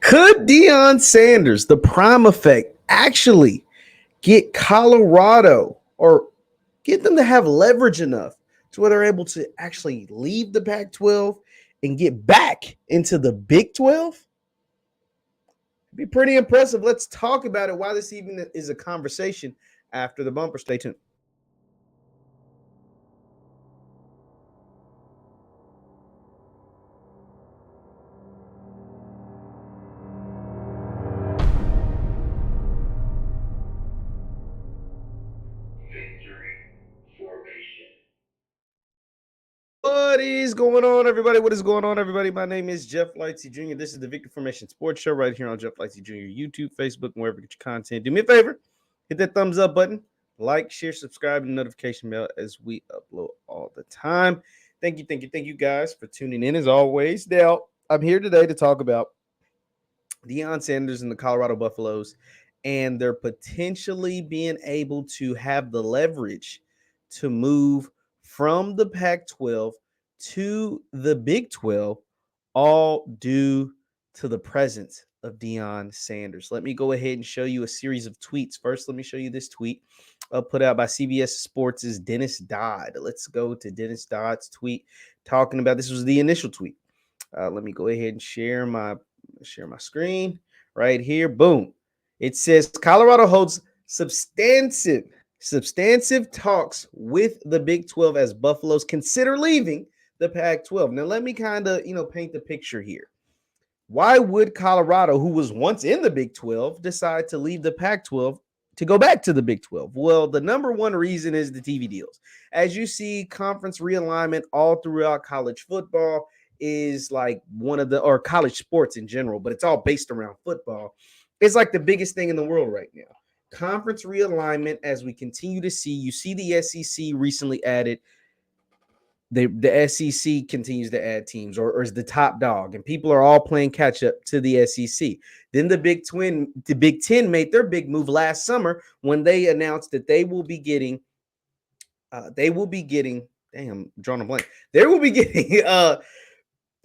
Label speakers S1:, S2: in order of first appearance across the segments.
S1: Could Deion Sanders, the prime effect, actually get Colorado or get them to have leverage enough to where they're able to actually leave the Pac 12 and get back into the Big 12? It'd be pretty impressive. Let's talk about it. Why this even is a conversation after the bumper. Stay tuned. What is going on, everybody? What is going on, everybody? My name is JeffLightsyJr. This is the Victory Formation Sports Show right here on JeffLightsyJr. YouTube, Facebook, and wherever you get your content. Do me a favor, hit that thumbs up button, like, share, subscribe, and notification bell as we upload all the time. Thank you guys for tuning in as always. Now, I'm here today to talk about Deion Sanders and the Colorado Buffaloes, and they're potentially being able to have the leverage to move from the Pac-12 to the Big 12, all due to the presence of Deion Sanders. Let me go ahead and show you a series of tweets. First, let me show you this tweet put out by CBS Sports' Dennis Dodd. Let's go to Dennis Dodd's tweet talking about, this was the initial tweet. Let me go ahead and share my screen right here. Boom. It says Colorado holds substantive talks with the Big 12 as Buffaloes consider leaving the Pac-12. Now, let me kind of, paint the picture here. Why would Colorado, who was once in the Big 12, decide to leave the Pac-12 to go back to the Big 12? Well, the number one reason is the TV deals. As you see, conference realignment all throughout college football is like one of the, or college sports in general, but it's all based around football. It's like the biggest thing in the world right now. Conference realignment, as we continue to see, you see the SEC recently added. The SEC continues to add teams or is the top dog, and people are all playing catch up to the SEC. Then the Big Ten made their big move last summer when they announced that they will be getting, damn, I'm drawing a blank. They will be getting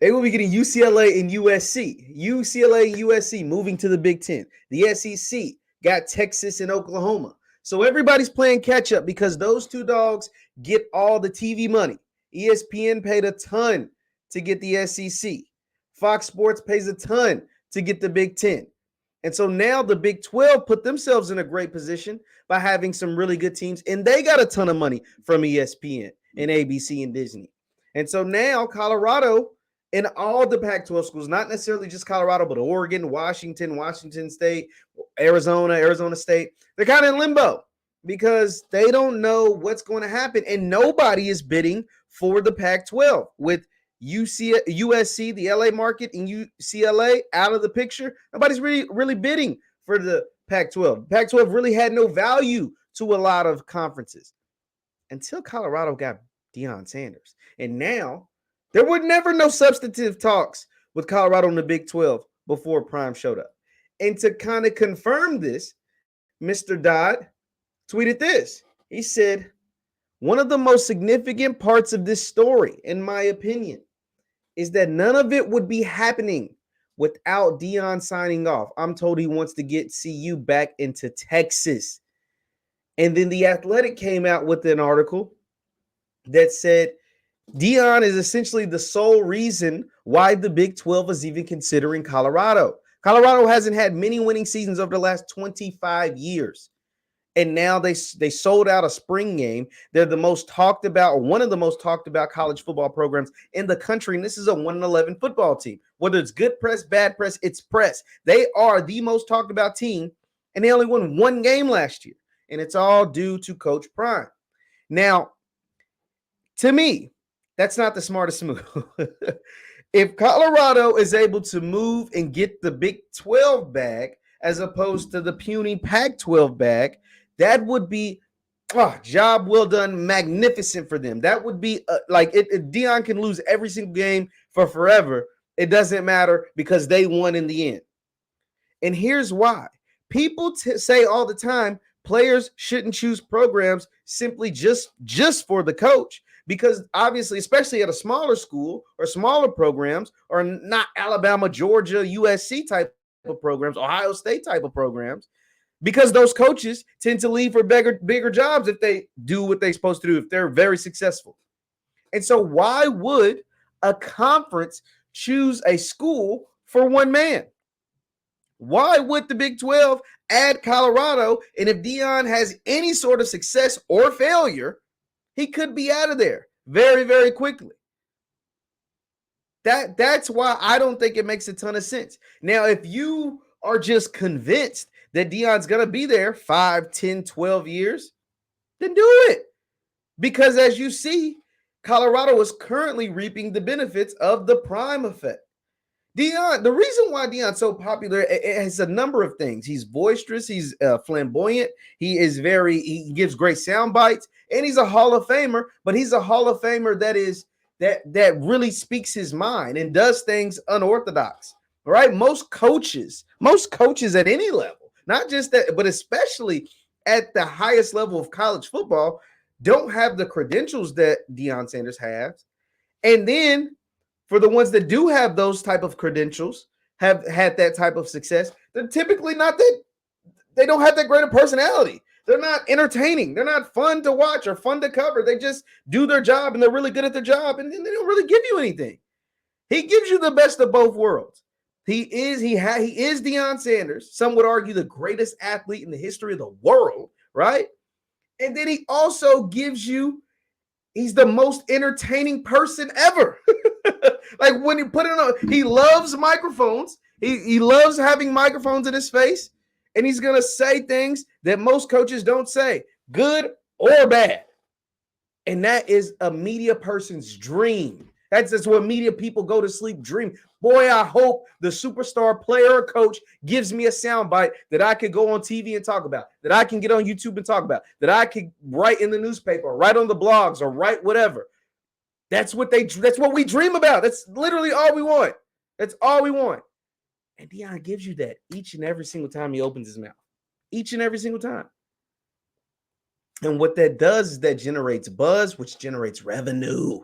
S1: UCLA and USC. UCLA and USC moving to the Big Ten. The SEC got Texas and Oklahoma. So everybody's playing catch up because those two dogs get all the TV money. ESPN paid a ton to get the SEC. Fox Sports pays a ton to get the Big Ten. And so now the Big 12 put themselves in a great position by having some really good teams, and they got a ton of money from ESPN and ABC and Disney. And so now Colorado and all the Pac-12 schools, not necessarily just Colorado, but Oregon, Washington State, Arizona State, they're kind of in limbo because they don't know what's going to happen, and nobody is bidding for the Pac-12 with USC, the LA market, and UCLA out of the picture. Nobody's really bidding for the Pac-12. Pac-12 really had no value to a lot of conferences until Colorado got Deion Sanders. And now there were never no substantive talks with Colorado in the Big 12 before Prime showed up. And to kind of confirm this, Mr. Dodd tweeted this. He said, one of the most significant parts of this story, in my opinion, is that none of it would be happening without Deion signing off. I'm told he wants to get CU back into Texas. And then The Athletic came out with an article that said Deion is essentially the sole reason why the Big 12 is even considering Colorado. Colorado hasn't had many winning seasons over the last 25 years. And now they sold out a spring game. They're the most talked about, one of the most talked about college football programs in the country. And this is a 1-11 football team. Whether it's good press, bad press, it's press. They are the most talked about team, and they only won one game last year. And it's all due to Coach Prime. Now, to me, that's not the smartest move. If Colorado is able to move and get the Big 12 bag as opposed to the puny Pac-12 bag, that would be job well done, magnificent for them. That would be Deion can lose every single game for forever. It doesn't matter because they won in the end. And here's why. People say all the time, players shouldn't choose programs simply just for the coach, because obviously, especially at a smaller school or smaller programs or not Alabama, Georgia, USC type of programs, Ohio State type of programs, because those coaches tend to leave for bigger jobs if they do what they're supposed to do, if they're very successful. And so why would a conference choose a school for one man? Why would the Big 12 add Colorado? And if Deion has any sort of success or failure, he could be out of there very, very quickly. That's why I don't think it makes a ton of sense. Now, if you are just convinced that Deion's going to be there 5, 10, 12 years, then do it. Because as you see, Colorado is currently reaping the benefits of the prime effect. Deion, the reason why Deion's so popular, it has a number of things. He's boisterous, he's flamboyant, he gives great sound bites, and he's a Hall of Famer, but he's a Hall of Famer that really speaks his mind and does things unorthodox. Right? Most coaches at any level, not just that, but especially at the highest level of college football, don't have the credentials that Deion Sanders has. And then for the ones that do have those type of credentials, have had that type of success, they're typically not that, they don't have that great a personality. They're not entertaining. They're not fun to watch or fun to cover. They just do their job and they're really good at their job, and then they don't really give you anything. He gives you the best of both worlds. He is Deion Sanders. Some would argue the greatest athlete in the history of the world, right? And then he also gives you, he's the most entertaining person ever. Like when you put it on, he loves microphones. He loves having microphones in his face, and he's going to say things that most coaches don't say, good or bad. And that is a media person's dream. That's what media people go to sleep dream. Boy, I hope the superstar player or coach gives me a soundbite that I could go on TV and talk about, that I can get on YouTube and talk about, that I could write in the newspaper, or write on the blogs, or write whatever. That's what we dream about. That's literally all we want. That's all we want. And Deion gives you that each and every single time he opens his mouth. Each and every single time. And what that does is that generates buzz, which generates revenue.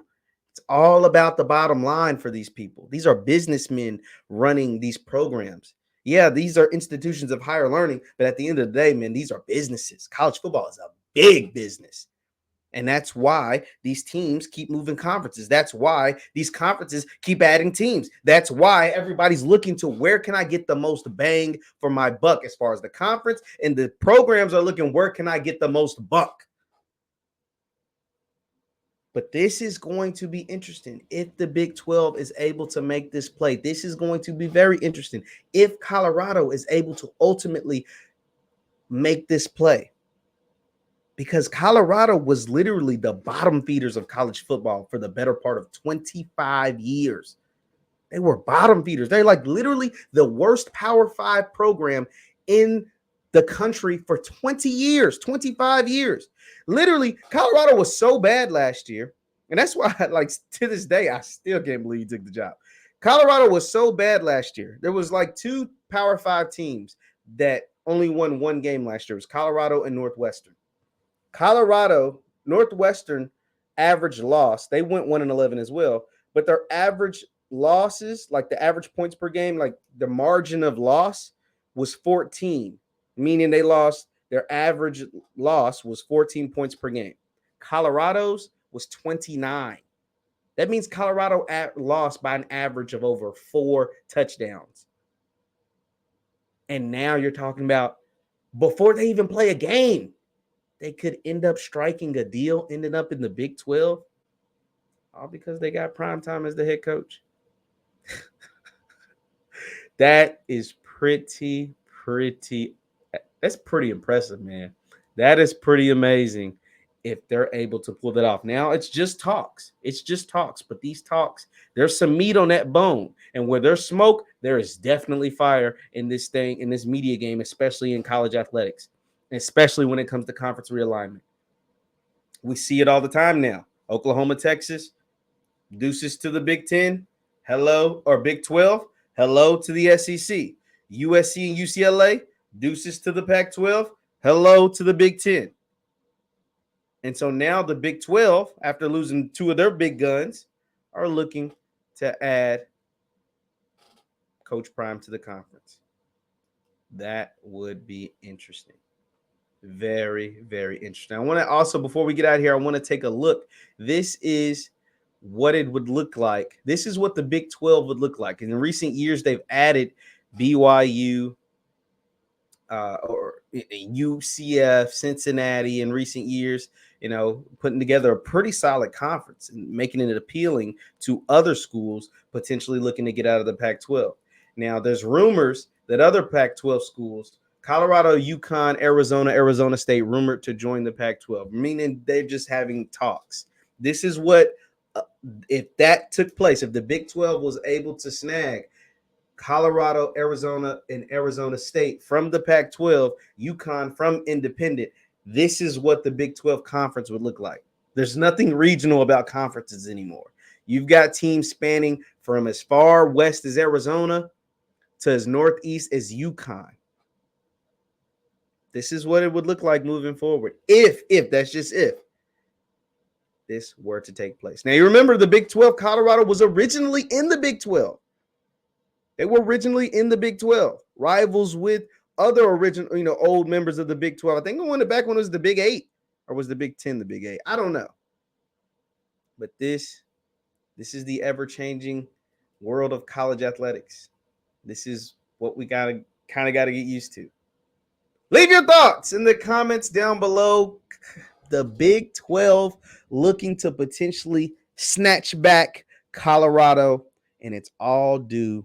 S1: It's all about the bottom line for these people. These are businessmen running these programs. Yeah, these are institutions of higher learning, but at the end of the day, man, these are businesses. College football is a big business. And that's why these teams keep moving conferences. That's why these conferences keep adding teams. That's why everybody's looking to where can I get the most bang for my buck as far as the conference, and the programs are looking where can I get the most buck. But this is going to be interesting if the Big 12 is able to make this play. This is going to be very interesting if Colorado is able to ultimately make this play. Because Colorado was literally the bottom feeders of college football for the better part of 25 years. They were bottom feeders. They're like literally the worst Power 5 program in the country for 20 years, 25 years. Literally, Colorado was so bad last year. And that's why, like, to this day, I still can't believe he took the job. Colorado was so bad last year. There was like 2 Power 5 teams that only won one game last year. It was Colorado and Northwestern. Northwestern average loss, they went 1-11 as well, but their average losses, like the average points per game, like the margin of loss was 14, meaning their average loss was 14 points per game. Colorado's was 29. That means Colorado lost by an average of over 4 touchdowns. And now you're talking about before they even play a game, they could end up striking a deal, ending up in the Big 12, all because they got Primetime as the head coach. That is that's pretty impressive, man. That is pretty amazing if they're able to pull that off. Now, it's just talks. But these talks, there's some meat on that bone. And where there's smoke, there is definitely fire in this media game, especially in college athletics. Especially when it comes to conference realignment. We see it all the time now. Oklahoma, Texas, deuces to the Big 10, hello, or Big 12, hello to the SEC. USC and UCLA, deuces to the Pac-12, hello to the Big 10. And so now the Big 12, after losing 2 of their big guns, are looking to add Coach Prime to the conference. That would be interesting. Very, very interesting. I want to also, before we get out of here, I want to take a look. This is what it would look like. This is what the Big 12 would look like. In recent years, they've added BYU, or UCF, Cincinnati in recent years, putting together a pretty solid conference and making it appealing to other schools potentially looking to get out of the Pac-12. Now, there's rumors that other Pac-12 schools, Colorado, UConn, Arizona State, rumored to join the Pac-12, meaning they're just having talks. This is what, if that took place, if the Big 12 was able to snag Colorado, Arizona, and Arizona State from the Pac-12, UConn from Independent, this is what the Big 12 conference would look like. There's nothing regional about conferences anymore. You've got teams spanning from as far west as Arizona to as northeast as UConn. This is what it would look like moving forward. If that's just if this were to take place. Now, you remember the Big 12, Colorado was originally in the Big 12. They were originally in the Big 12, rivals with other original, old members of the Big 12. I think it went back when it was the Big 8, or was the Big 10 the Big 8? I don't know. But this is the ever-changing world of college athletics. This is what we got to get used to. Leave your thoughts in the comments down below. The Big 12 looking to potentially snatch back Colorado, and it's all due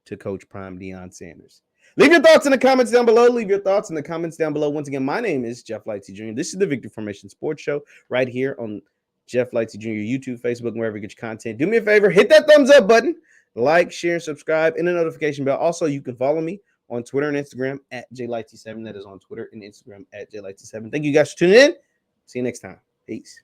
S1: to Coach Prime Deion Sanders. Leave your thoughts in the comments down below. Once again, my name is JeffLightsyJr. This is the Victory Formation Sports Show right here on JeffLightsyJr. YouTube, Facebook, and wherever you get your content. Do me a favor, hit that thumbs up button, like, share, and subscribe, and the notification bell. Also, you can follow me on Twitter and Instagram at JLightsy7. That is on Twitter and Instagram at JLightsy7. Thank you guys for tuning in. See you next time. Peace.